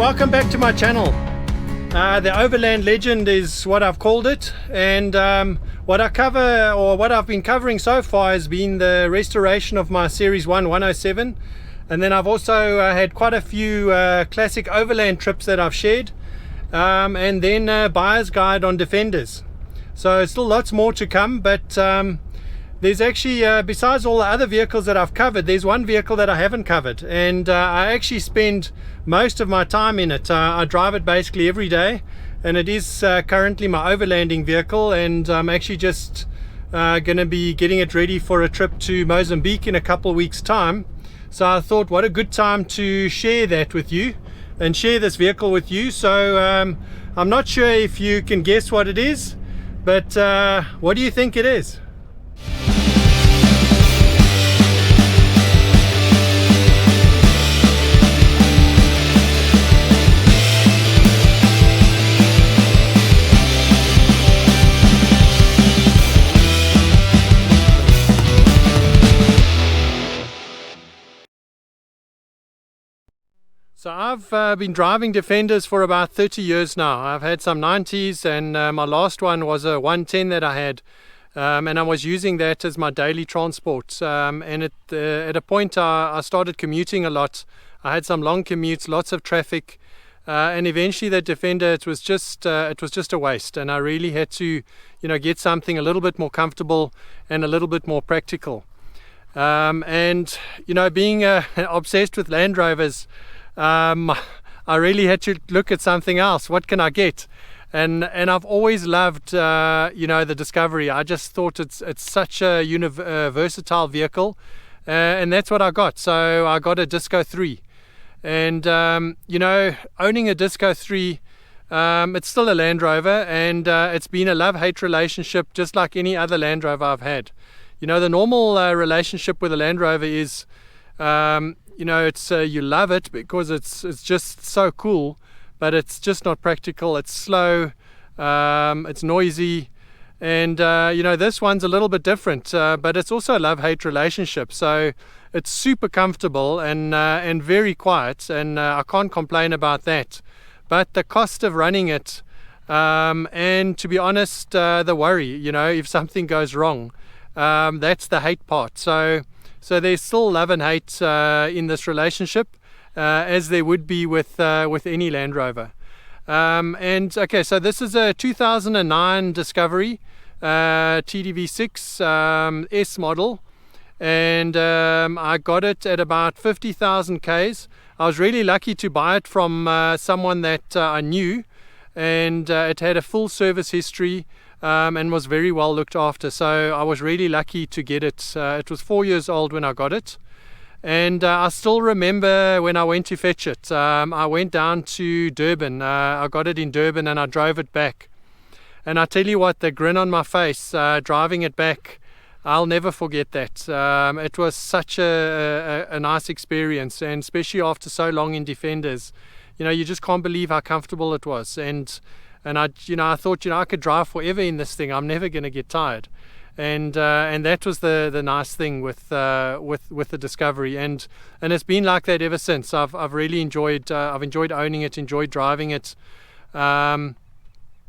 welcome back to my channel. The Overland Legend is what I've called it, and what I cover, or what I've been covering so far, has been the restoration of my Series 1 107, and then I've also had quite a few classic overland trips that I've shared, and then a buyer's guide on Defenders. So still lots more to come, but there's actually, besides all the other vehicles that I've covered, there's one vehicle that I haven't covered, and I actually spend most of my time in it. I drive it basically every day, and it is currently my overlanding vehicle, and I'm actually just going to be getting it ready for a trip to Mozambique in a couple of weeks time. So I thought, what a good time to share that with you and share this vehicle with you. So I'm not sure if you can guess what it is, but what do you think it is? So I've been driving Defenders for about 30 years now. I've had some 90s, and my last one was a 110 that I had, and I was using that as my daily transport. And at a point I started commuting a lot. I had some long commutes, lots of traffic, and eventually that Defender, it was just a waste, and I really had to, get something a little bit more comfortable and a little bit more practical. And being obsessed with Land Rovers, I really had to look at something else. What can I get? And I've always loved the Discovery. I just thought it's such a versatile vehicle, and that's what I got. So I got a Disco 3, and owning a Disco 3, it's still a Land Rover, and it's been a love-hate relationship, just like any other Land Rover I've had. The normal relationship with a Land Rover is it's you love it because it's just so cool, but it's just not practical. It's slow, it's noisy, and this one's a little bit different, but it's also a love-hate relationship. So it's super comfortable and very quiet, and I can't complain about that. But the cost of running it, and to be honest, the worry, if something goes wrong, that's the hate part. So there's still love and hate in this relationship, as there would be with any Land Rover. And okay, so this is a 2009 Discovery TDV6 S model, and I got it at about 50,000 Ks. I was really lucky to buy it from someone that I knew, and it had a full service history. And was very well looked after, so I was really lucky to get it. It was 4 years old when I got it, and I still remember when I went to fetch it. I went down to Durban. I got it in Durban, and I drove it back, and I tell you what, the grin on my face driving it back, I'll never forget that. It was such a nice experience, and especially after so long in Defenders, you just can't believe how comfortable it was. And I thought, I could drive forever in this thing. I'm never going to get tired, and that was the nice thing with the Discovery, and it's been like that ever since. I've really enjoyed owning it, enjoyed driving it, and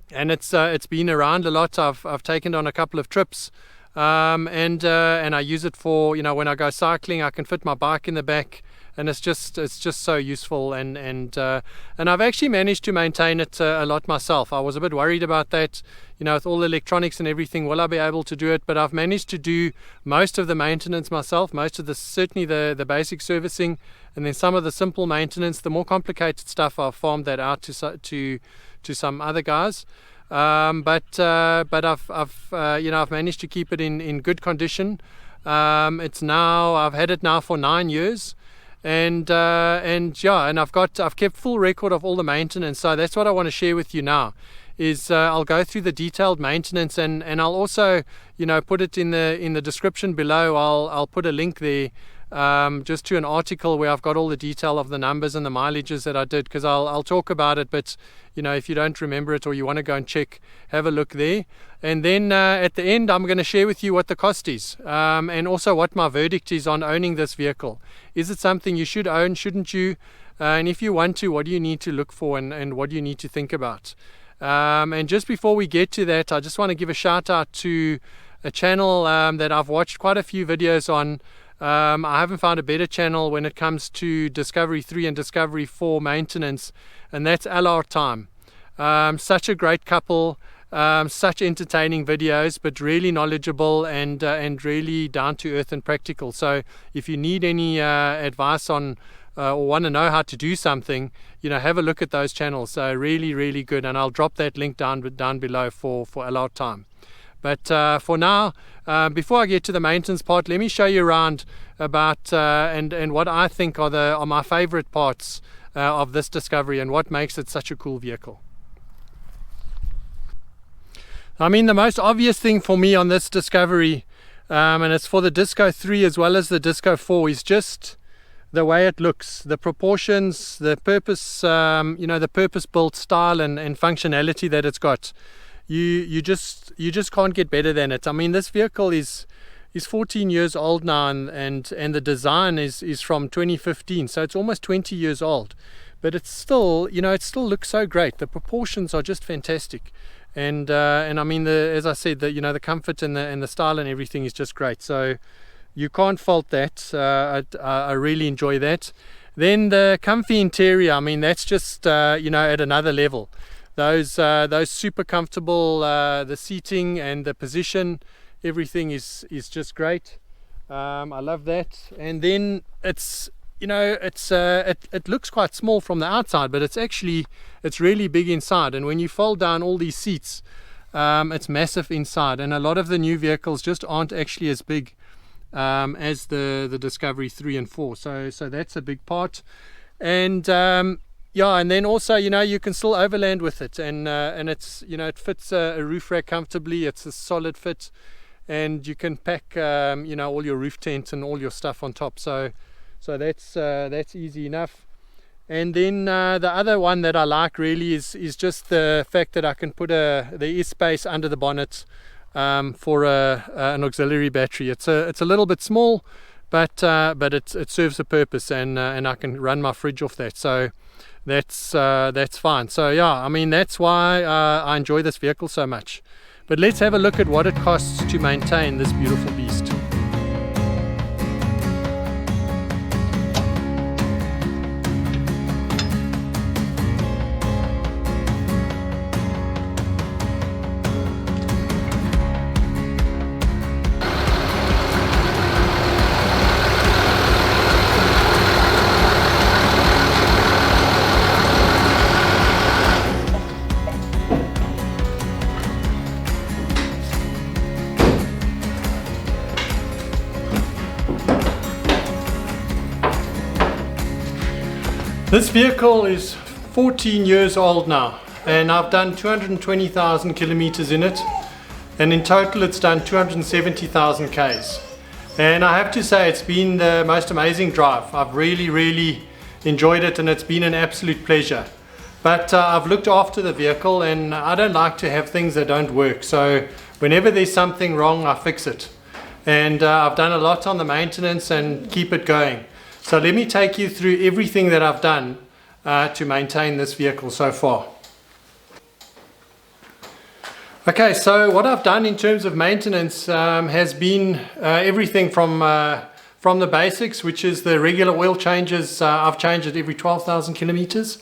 it's been around a lot. I've taken it on a couple of trips, and I use it for when I go cycling. I can fit my bike in the back. And it's just so useful, and I've actually managed to maintain it a lot myself. I was a bit worried about that, with all the electronics and everything. Will I be able to do it? But I've managed to do most of the maintenance myself, certainly the basic servicing, and then some of the simple maintenance. The more complicated stuff, I've farmed that out to some other guys. But I've managed to keep it in good condition. I've had it now for 9 years. And I've kept full record of all the maintenance. So that's what I want to share with you now. Is I'll go through the detailed maintenance, and I'll also put it in the description below. I'll put a link there, just to an article where I've got all the detail of the numbers and the mileages that I did, because I'll talk about it, but if you don't remember it or you want to go and check, have a look there. And then at the end, I'm going to share with you what the cost is, and also what my verdict is on owning this vehicle. Is it something you should own? Shouldn't you? and if you want to, what do you need to look for, and what do you need to think about. And just before we get to that, I just want to give a shout out to a channel that I've watched quite a few videos on. I haven't found a better channel when it comes to Discovery 3 and Discovery 4 maintenance, and that's LR Time. Such a great couple, such entertaining videos, but really knowledgeable and really down to earth and practical. So if you need any advice on or want to know how to do something, have a look at those channels. So really good, and I'll drop that link down below for LR Time. But for now, before I get to the maintenance part, let me show you around about and what I think are my favorite parts of this Discovery and what makes it such a cool vehicle. I mean, the most obvious thing for me on this Discovery, and it's for the Disco 3 as well as the Disco 4, is just the way it looks, the proportions, the purpose, the purpose-built style and functionality that it's got. You just can't get better than it. I mean, this vehicle is 14 years old now, and the design is from 2015, so it's almost 20 years old. But it's still, it still looks so great. The proportions are just fantastic. And I mean, as I said, the comfort and the style and everything is just great. So you can't fault that. I really enjoy that. Then the comfy interior, I mean, that's just at another level. Those super comfortable, the seating and the position, everything is just great. I love that. And then it's it looks quite small from the outside, but it's really big inside. And when you fold down all these seats, it's massive inside. And a lot of the new vehicles just aren't actually as big as the Discovery 3 and 4. So that's a big part. And and then also, you can still overland with it, and it's, it fits a roof rack comfortably. It's a solid fit, and you can pack all your roof tent and all your stuff on top. So that's easy enough. And then the other one that I like really is just the fact that I can put there is space under the bonnet for an auxiliary battery. It's a little bit small, but it serves a purpose, and I can run my fridge off that. So that's fine. So yeah, I mean, that's why I enjoy this vehicle so much. But let's have a look at what it costs to maintain this beautiful beast. This vehicle is 14 years old now, and I've done 220,000 kilometers in it, and in total it's done 270,000 Ks. And I have to say, it's been the most amazing drive. I've really enjoyed it, and it's been an absolute pleasure. But I've looked after the vehicle, and I don't like to have things that don't work. So whenever there's something wrong, I fix it. And I've done a lot on the maintenance and keep it going. So let me take you through everything that I've done to maintain this vehicle so far. Okay, so what I've done in terms of maintenance has been everything from the basics, which is the regular oil changes. I've changed it every 12,000 kilometers.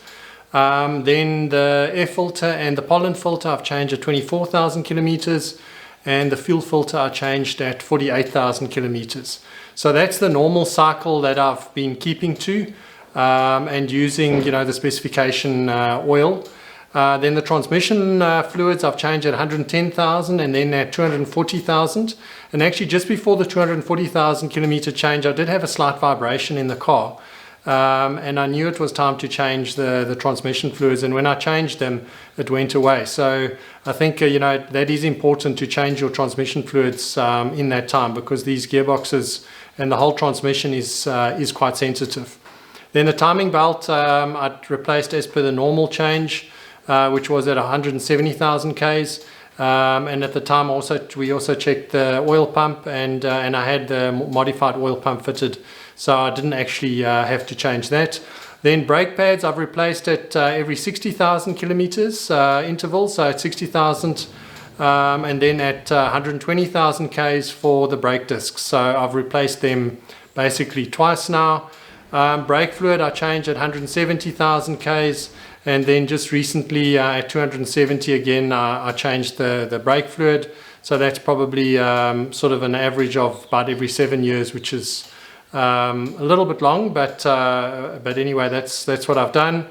Then the air filter and the pollen filter I've changed at 24,000 kilometers, and the fuel filter I changed at 48,000 kilometers. So that's the normal cycle that I've been keeping to, and using the specification oil. Then the transmission fluids I've changed at 110,000 and then at 240,000. And actually just before the 240,000 kilometer change, I did have a slight vibration in the car. And I knew it was time to change the transmission fluids, and when I changed them, it went away. So I think that is important to change your transmission fluids in that time, because these gearboxes and the whole transmission is quite sensitive. Then the timing belt I replaced as per the normal change, which was at 170,000 Ks. And at the time we also checked the oil pump, and I had the modified oil pump fitted, so I didn't actually have to change that. Then brake pads I've replaced at every 60,000 kilometers interval, so at 60,000, and then at 120,000 Ks for the brake discs. So I've replaced them basically twice now. Brake fluid I changed at 170,000 Ks, and then just recently at 270 again I changed the brake fluid. So that's probably sort of an average of about every 7 years, which is a little bit long, but anyway, that's what I've done.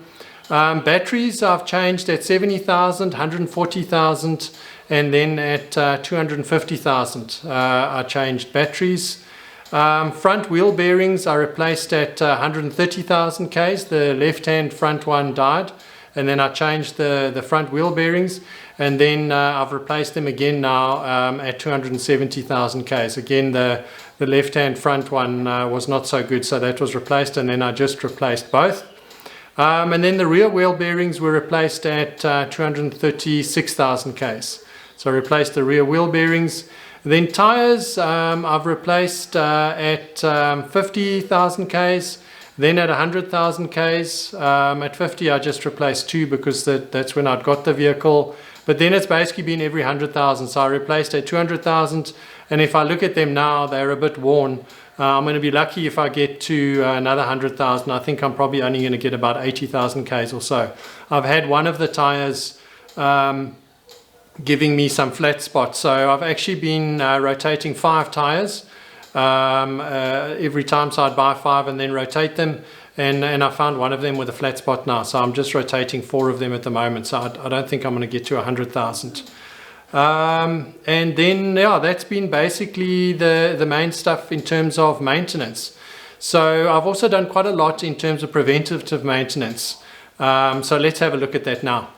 Batteries I've changed at 70,000, 140,000, and then at 250,000 I changed batteries. Front wheel bearings I replaced at 130,000 Ks. The left hand front one died, and then I changed the front wheel bearings, and then I've replaced them again now at 270,000 Ks. Again, the left hand front one was not so good, so that was replaced, and then I just replaced both. And then the rear wheel bearings were replaced at 236,000 Ks. So I replaced the rear wheel bearings. Then tires I've replaced at 50,000 Ks, then at 100,000 Ks. At 50 I just replaced 2 because that's when I'd got the vehicle. But then it's basically been every 100,000. So I replaced at 200,000, and if I look at them now, they're a bit worn. I'm going to be lucky if I get to another 100,000. I think I'm probably only going to get about 80,000 Ks or so. I've had one of the tires giving me some flat spots, so I've actually been rotating 5 tires every time. So I'd buy 5 and then rotate them, and I found one of them with a flat spot now, so I'm just rotating 4 of them at the moment. So I don't think I'm going to get to 100,000. And then that's been basically the main stuff in terms of maintenance. So I've also done quite a lot in terms of preventative maintenance. So let's have a look at that now.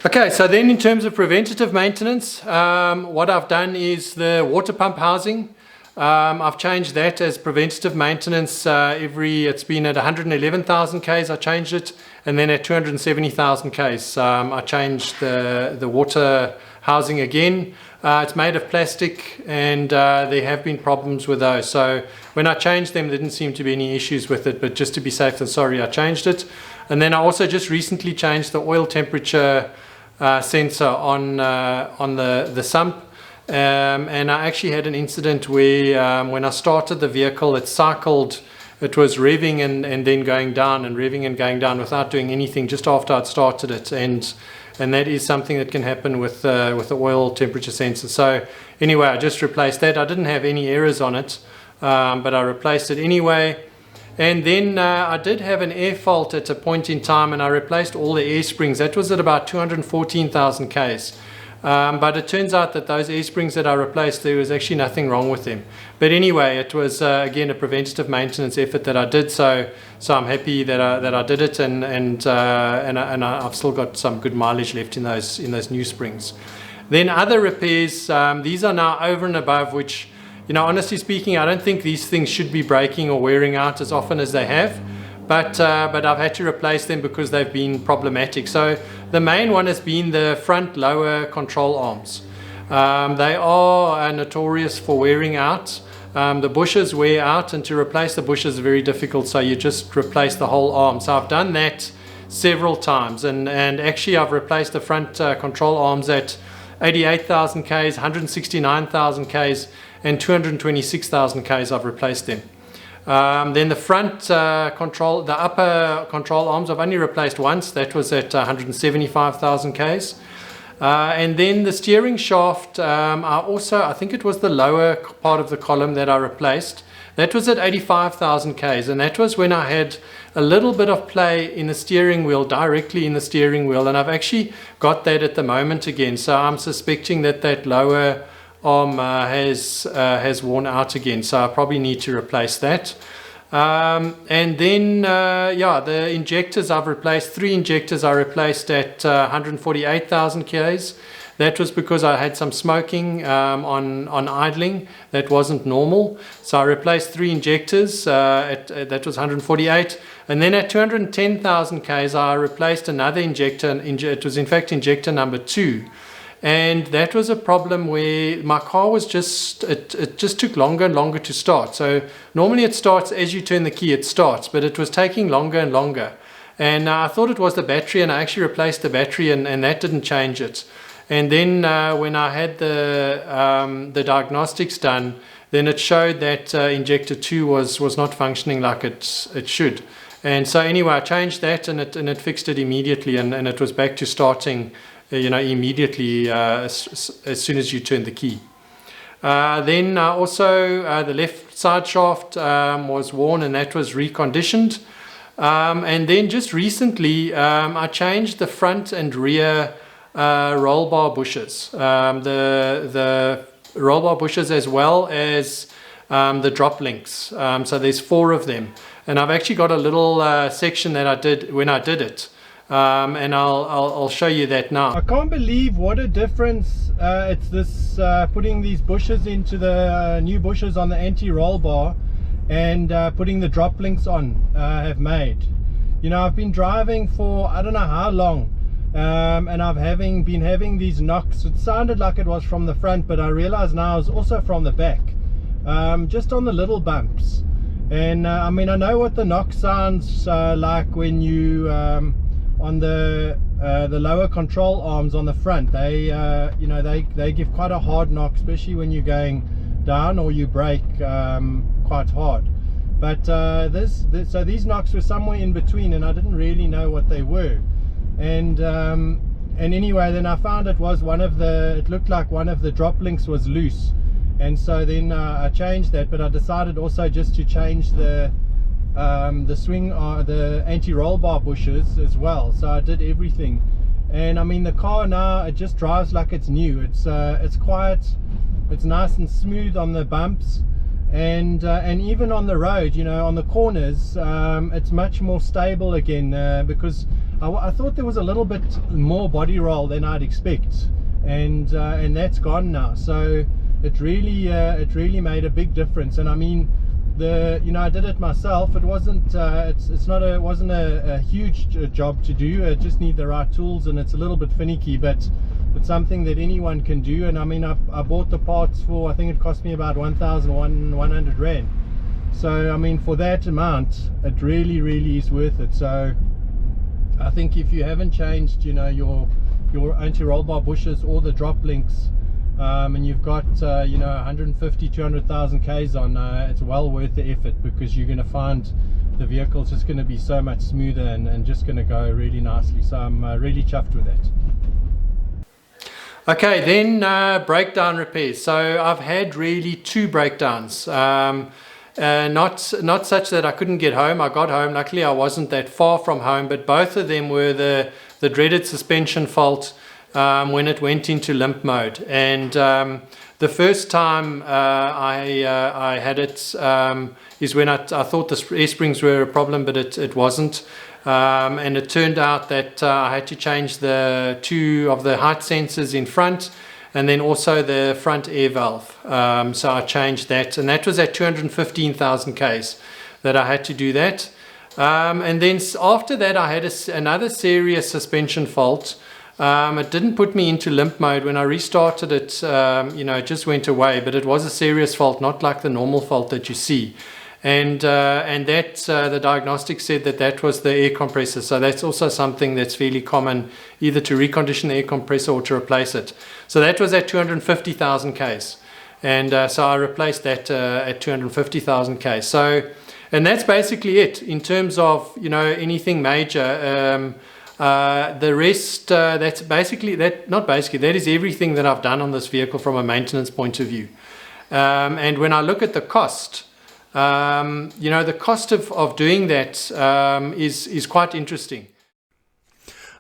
Okay, so then in terms of preventative maintenance, what I've done is the water pump housing. I've changed that as preventative maintenance it's been at 111,000 Ks I changed it, and then at 270,000 Ks I changed the water housing again. It's made of plastic, and there have been problems with those. So when I changed them, there didn't seem to be any issues with it, but just to be safe than sorry, I changed it. And then I also just recently changed the oil temperature sensor on the sump. And I actually had an incident where when I started the vehicle, it was revving and then going down and revving and going down without doing anything just after I'd started it. And that is something that can happen with the oil temperature sensor. So anyway, I just replaced that. I didn't have any errors on it, but I replaced it anyway. And then I did have an air fault at a point in time, and I replaced all the air springs. That was at about 214,000 Ks. But it turns out that those air springs that I replaced, there was actually nothing wrong with them. But anyway, it was again a preventative maintenance effort that I did. So I'm happy that I did it, and I've still got some good mileage left in those new springs. Then other repairs, these are now over and above which, honestly speaking, I don't think these things should be breaking or wearing out as often as they have. But I've had to replace them because they've been problematic. So the main one has been the front lower control arms. They are notorious for wearing out. The bushes wear out, and to replace the bushes is very difficult, so you just replace the whole arm. So I've done that several times, and actually I've replaced the front control arms at 88,000 Ks, 169,000 Ks, and 226,000 Ks. I've replaced them. Then the front the upper control arms I've only replaced once. That was at 175,000 Ks. And then the steering shaft, I think it was the lower part of the column that I replaced. That was at 85,000 Ks, and that was when I had a little bit of play in the steering wheel, directly in the steering wheel, and I've actually got that at the moment again. So I'm suspecting that lower arm has worn out again, so I probably need to replace that. And then the injectors I've replaced. 3 injectors I replaced at 148,000 Ks. That was because I had some smoking on idling that wasn't normal, so I replaced 3 injectors that was 148. And then at 210,000 Ks I replaced another injector. It was in fact injector number 2. and that was a problem where my car was just, it just took longer and longer to start. So normally it starts as you turn the key, it starts, but it was taking longer and longer. And I thought it was the battery, and I actually replaced the battery, and that didn't change it. And then when I had the diagnostics done, then it showed that injector 2 was not functioning like it should. And so anyway, I changed that, and it fixed it immediately, and it was back to starting immediately as soon as you turn the key. Then also the left side shaft was worn, and that was reconditioned. And then just recently I changed the front and rear roll bar bushes, the roll bar bushes, as well as the drop links. So there's 4 of them, and I've actually got a little section that I did when I did it. And I'll show you that now. I can't believe what a difference it's this putting these bushes into the new bushes on the anti-roll bar and putting the drop links on have made. I've been driving for I don't know how long, and I've been having these knocks. It sounded like it was from the front, but I realize now it's also from the back, just on the little bumps. And I mean, I know what the knock sounds like when you on the lower control arms on the front. They they give quite a hard knock, especially when you're going down or you brake quite hard. But so these knocks were somewhere in between, and I didn't really know what they were. And anyway, then I found it was it looked like one of the drop links was loose, and so then I changed that. But I decided also just to change the swing, the anti-roll bar bushes as well. So I did everything, and I mean, the car now, it just drives like it's new. It's quiet, it's nice and smooth on the bumps, and even on the road, on the corners, it's much more stable again, because I thought there was a little bit more body roll than I'd expect, and that's gone now. So it really made a big difference. And I mean, I did it myself. It wasn't it wasn't a huge job to do. I just need the right tools, and it's a little bit finicky, but it's something that anyone can do. And I mean, I bought the parts for, I think it cost me about 1,100 Rand. So I mean, for that amount, it really is worth it. So I think if you haven't changed your anti-roll bar bushes or the drop links, and you've got 150 200,000 Ks on, it's well worth the effort, because you're going to find the vehicle's just going to be so much smoother and just going to go really nicely. So I'm really chuffed with that. Okay, then breakdown repairs. So I've had really 2 breakdowns, not such that I couldn't get home. I got home, luckily I wasn't that far from home, but both of them were the dreaded suspension fault when it went into limp mode. And the first time I had it is when I thought the air springs were a problem, but it wasn't. And it turned out that I had to change the 2 of the height sensors in front, and then also the front air valve. So I changed that, and that was at 215,000 Ks that I had to do that. And then after that I had another serious suspension fault. It didn't put me into limp mode. When I restarted it, it just went away, but it was a serious fault, not like the normal fault that you see. And that the diagnostics said that was the air compressor. So that's also something that's fairly common, either to recondition the air compressor or to replace it. So that was at 250,000 Ks, and so I replaced that at 250,000 Ks. So, and that's basically it in terms of anything major. The rest, that's basically that. Not basically, that is everything that I've done on this vehicle from a maintenance point of view. And when I look at the cost, the cost of doing that is quite interesting.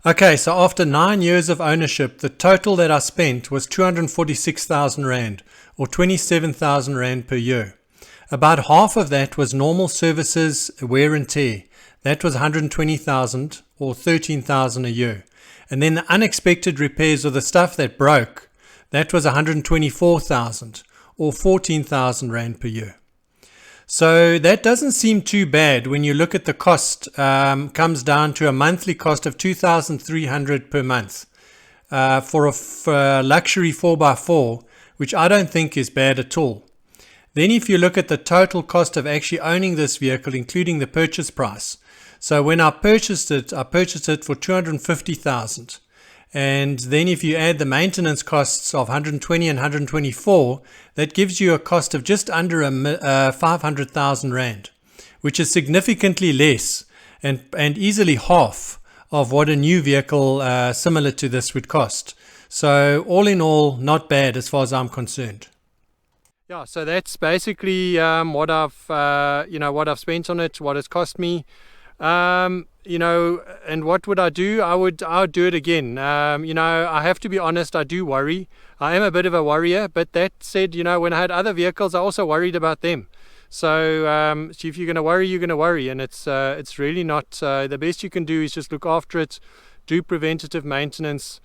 Okay, so after 9 years of ownership, the total that I spent was 246,000 Rand, or 27,000 Rand per year. About half of that was normal services, wear and tear. That was 120,000, or 13,000 a year. And then the unexpected repairs, or the stuff that broke, that was 124,000, or 14,000 Rand per year. So that doesn't seem too bad when you look at the cost. Comes down to a monthly cost of 2,300 per month. for a luxury 4x4, which I don't think is bad at all. Then if you look at the total cost of actually owning this vehicle, including the purchase price. So when I purchased it for $250,000. And then if you add the maintenance costs of 120 and 124, that gives you a cost of just under 500,000 Rand, which is significantly less and easily half of what a new vehicle similar to this would cost. So all in all, not bad as far as I'm concerned. Yeah, so that's basically what I've spent on it, what it's cost me. And what would I do? I would do it again. I have to be honest, I do worry. I am a bit of a worrier, but that said, when I had other vehicles, I also worried about them. So if you're going to worry, you're going to worry, and it's really not, the best you can do is just look after it, do preventative maintenance,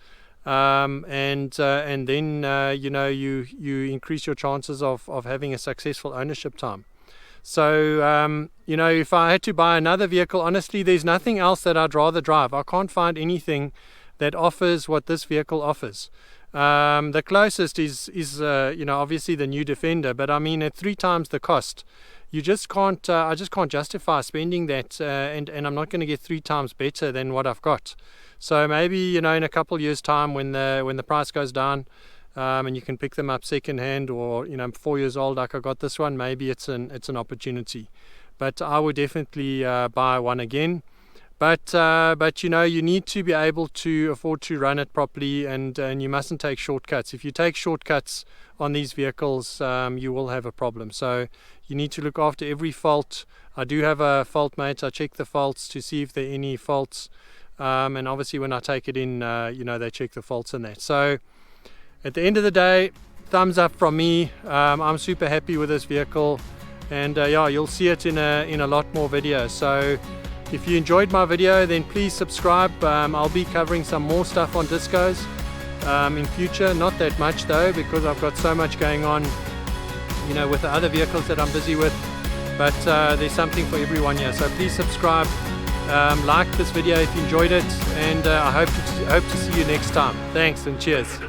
and then you increase your chances of having a successful ownership time. So, if I had to buy another vehicle, honestly, there's nothing else that I'd rather drive. I can't find anything that offers what this vehicle offers. The closest is obviously the new Defender, but I mean, at 3 times the cost, you just can't, I just can't justify spending that, and I'm not going to get 3 times better than what I've got. So maybe, in a couple of years' time when the price goes down, and you can pick them up second hand, or 4 years old like I got this one, maybe it's an opportunity. But I would definitely buy one again. But you need to be able to afford to run it properly, and you mustn't take shortcuts. If you take shortcuts on these vehicles, you will have a problem. So you need to look after every fault. I do have a fault mate. I check the faults to see if there are any faults, and obviously when I take it in, they check the faults in that. So at the end of the day, thumbs up from me. I'm super happy with this vehicle, and you'll see it in a lot more videos. So if you enjoyed my video, then please subscribe. I'll be covering some more stuff on discos in future. Not that much though, because I've got so much going on, with the other vehicles that I'm busy with. But there's something for everyone here. So please subscribe, like this video if you enjoyed it, and I hope to see you next time. Thanks and cheers.